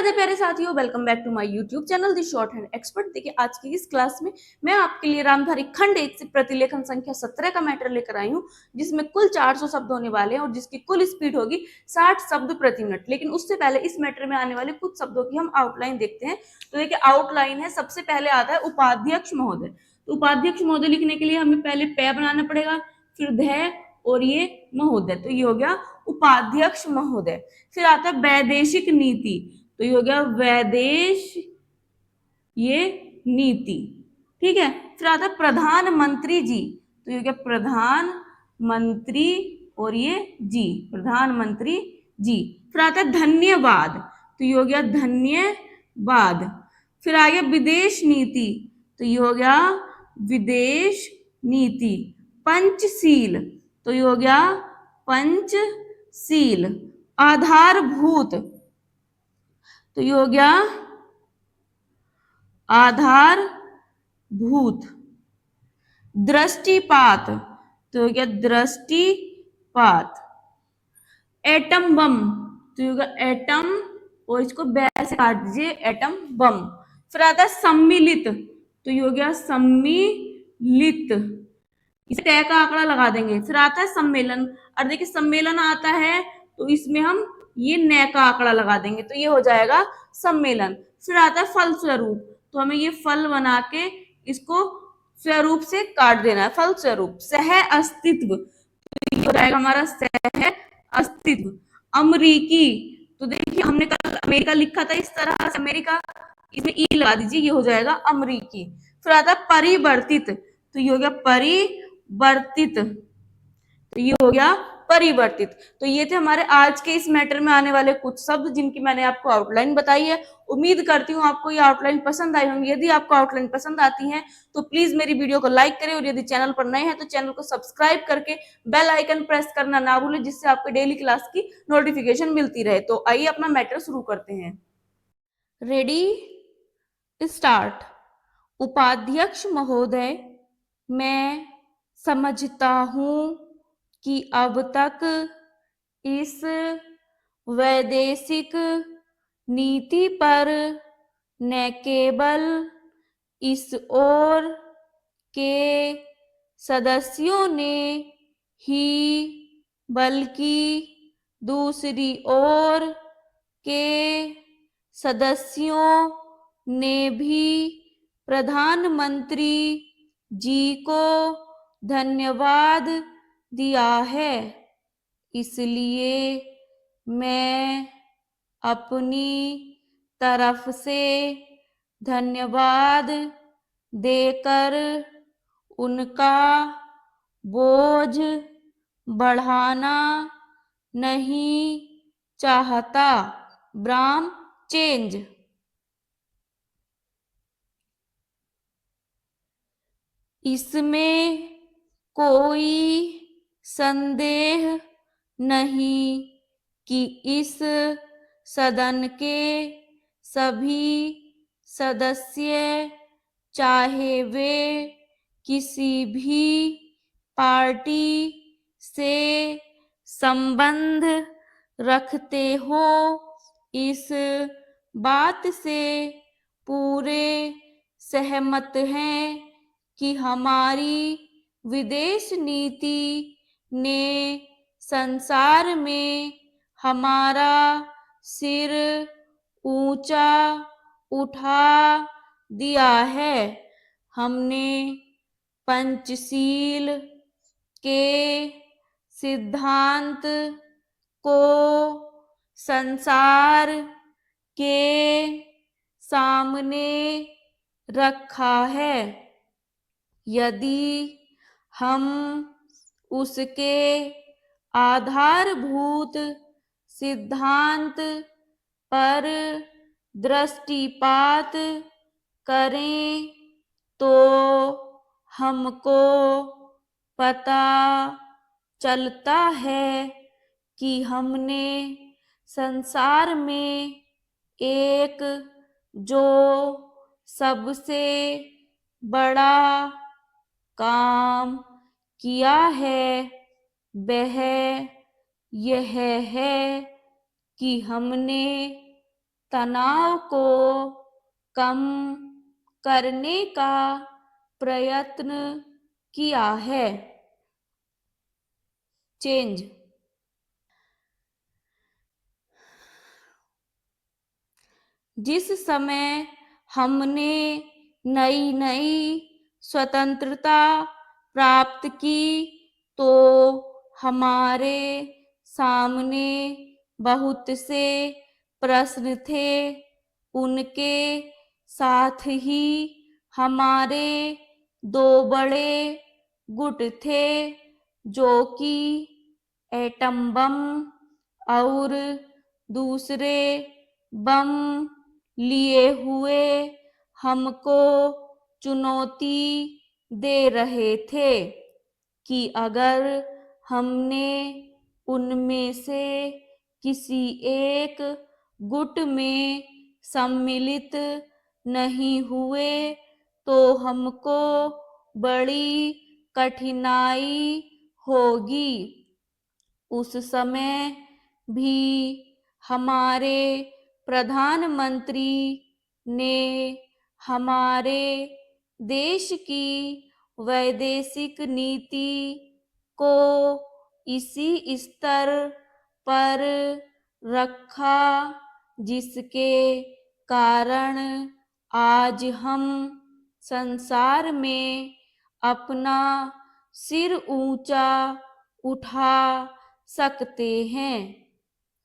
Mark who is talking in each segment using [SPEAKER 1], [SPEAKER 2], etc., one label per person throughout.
[SPEAKER 1] राधे प्यारे साथियों, welcome back to my YouTube channel the shorthand expert. देखिए आज की इस क्लास में मैं आपके लिए रामधारी खंड 1 से प्रतिलेखन संख्या 17 का मैटर लेकर आई हूँ, जिसमें कुल 400 शब्द होने वाले हैं और जिसकी कुल स्पीड होगी 60 शब्द प्रति मिनट। लेकिन उससे पहले इस मैटर में आने वाले कुछ शब्दों की हम आउटलाइन देखते हैं। तो देखिए आउटलाइन है, सबसे पहले आता है उपाध्यक्ष महोदय। तो उपाध्यक्ष महोदय लिखने के लिए हमें पहले पे बनाना पड़ेगा, फिर ध और ये महोदय, तो ये हो गया उपाध्यक्ष महोदय। फिर आता है वैदेशिक नीति, तो ये हो गया वैदेश ये नीति, ठीक है। फिर आता है प्रधानमंत्री जी, तो ये हो गया प्रधानमंत्री और ये जी, प्रधानमंत्री जी। फिर आता है धन्यवाद, तो ये हो गया धन्यवाद। फिर आ गया विदेश नीति, तो ये हो गया विदेश नीति। पंचशील, तो ये हो गया पंचशील। आधारभूत, तो ये हो गया आधारभूत। दृष्टिपात, तो हो गया दृष्टिपात। एटम बम, तो ये होगा एटम और इसको वैसे काट दीजिए, एटम बम। फिर आता है सम्मिलित, तो ये हो गया सम्मिलित, इसे तय का आंकड़ा लगा देंगे। फिर आता है सम्मेलन, और देखिए सम्मेलन आता है तो इसमें हम ये न का आंकड़ा लगा देंगे, तो ये हो जाएगा सम्मेलन। फिर आता है फलस्वरूप, तो हमें ये फल बना के इसको स्वरूप से काट देना है, फलस्वरूप। सह अस्तित्व, तो ये हो जाएगा हमारा सह अस्तित्व। अमरीकी, तो देखिए हमने कल अमेरिका लिखा था इस तरह से, अमेरिका, इसमें ई लगा दीजिए, ये हो जाएगा अमरीकी। फिर आता है परिवर्तित, तो ये हो गया परिवर्तित, तो ये हो गया परिवर्तित। तो ये थे हमारे आज के इस मैटर में आने वाले कुछ शब्द जिनकी मैंने आपको आउटलाइन बताई है। उम्मीद करती हूँ आपको ये आउटलाइन पसंद आई होंगी। यदि आपको आउटलाइन पसंद आती है तो प्लीज मेरी वीडियो को लाइक करें, और यदि चैनल पर नए हैं तो चैनल को सब्सक्राइब करके बेल आइकन प्रेस करना ना भूलें, जिससे आपको डेली क्लास की नोटिफिकेशन मिलती रहे। तो आइए अपना मैटर शुरू करते हैं। Ready, start. उपाध्यक्ष महोदय, मैं समझता हूँ कि अब तक इस वैदेशिक नीति पर न केवल इस ओर के सदस्यों ने ही बल्कि दूसरी ओर के सदस्यों ने भी प्रधानमंत्री जी को धन्यवाद दिया है। इसलिए मैं अपनी तरफ से धन्यवाद देकर उनका बोझ बढ़ाना नहीं चाहता। Bram change. इसमें कोई संदेह नहीं कि इस सदन के सभी सदस्य, चाहे वे किसी भी पार्टी से संबंध रखते हो, इस बात से पूरे सहमत हैं कि हमारी विदेश नीति ने संसार में हमारा सिर ऊंचा उठा दिया है। हमने पंचशील के सिद्धांत को संसार के सामने रखा है। यदि हम उसके आधारभूत सिद्धांत पर दृष्टिपात करें तो हमको पता चलता है कि हमने संसार में एक जो सबसे बड़ा काम किया है वह यह है कि हमने तनाव को कम करने का प्रयत्न किया है। चेंज। जिस समय हमने नई नई स्वतंत्रता प्राप्त की तो हमारे सामने बहुत से प्रश्न थे। उनके साथ ही हमारे दो बड़े गुट थे जो कि एटम बम और दूसरे बम लिए हुए हमको चुनौती दे रहे थे कि अगर हमने उनमें से किसी एक गुट में सम्मिलित नहीं हुए तो हमको बड़ी कठिनाई होगी। उस समय भी हमारे प्रधानमंत्री ने हमारे देश की वैदेशिक नीति को इसी स्तर पर रखा जिसके कारण आज हम संसार में अपना सिर ऊंचा उठा सकते हैं।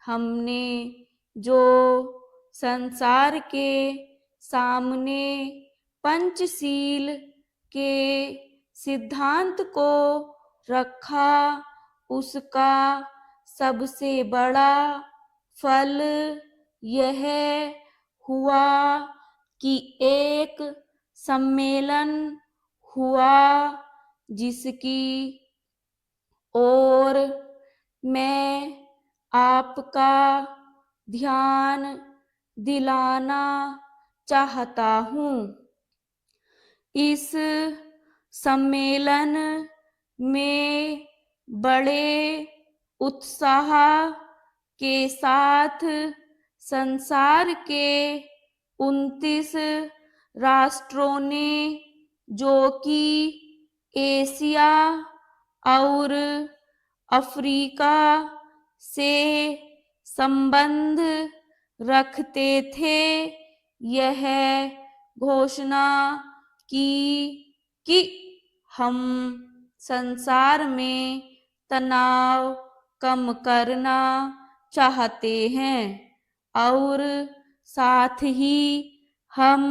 [SPEAKER 1] हमने जो संसार के सामने पंचशील के सिद्धांत को रखा उसका सबसे बड़ा फल यह हुआ कि एक सम्मेलन हुआ जिसकी ओर मैं आपका ध्यान दिलाना चाहता हूँ। इस सम्मेलन में बड़े उत्साह के साथ संसार के 29 राष्ट्रों ने जो कि एशिया और अफ्रीका से संबंध रखते थे यह घोषणा की कि हम संसार में तनाव कम करना चाहते हैं और साथ ही हम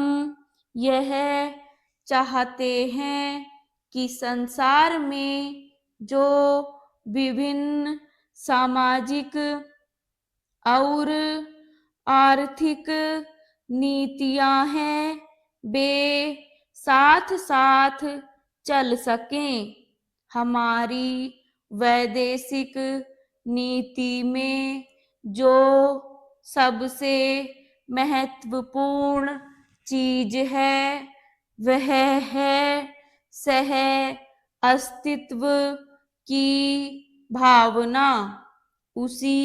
[SPEAKER 1] यह चाहते हैं कि संसार में जो विभिन्न सामाजिक और आर्थिक नीतियां हैं वे साथ साथ चल सकें। हमारी वैदेशिक नीति में जो सबसे महत्वपूर्ण चीज है वह है सह अस्तित्व की भावना। उसी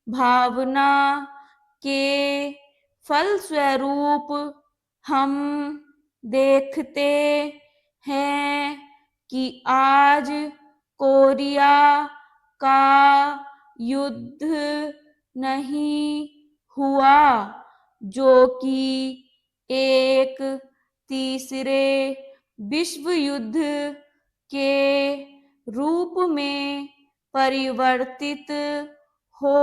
[SPEAKER 1] भावना के फलस्वरूप हम देखते हैं कि आज कोरिया का युद्ध नहीं हुआ जो कि एक तीसरे विश्व युद्ध के रूप में परिवर्तित हो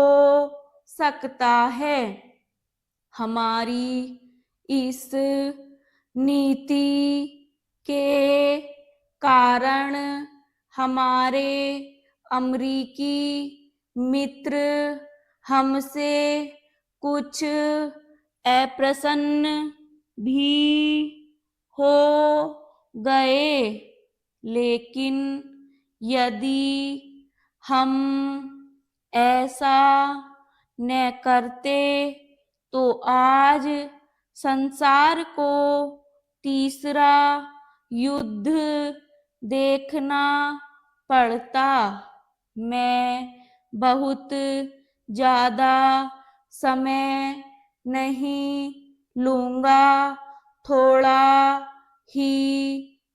[SPEAKER 1] सकता है। हमारी इस नीति के कारण हमारे अमेरिकी मित्र हमसे कुछ अप्रसन्न भी हो गए लेकिन यदि हम ऐसा न करते तो आज संसार को तीसरा युद्ध देखना पड़ता। मैं बहुत ज्यादा समय नहीं लूंगा, थोड़ा ही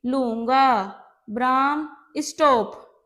[SPEAKER 1] लूंगा। ब्राह्म स्टॉप।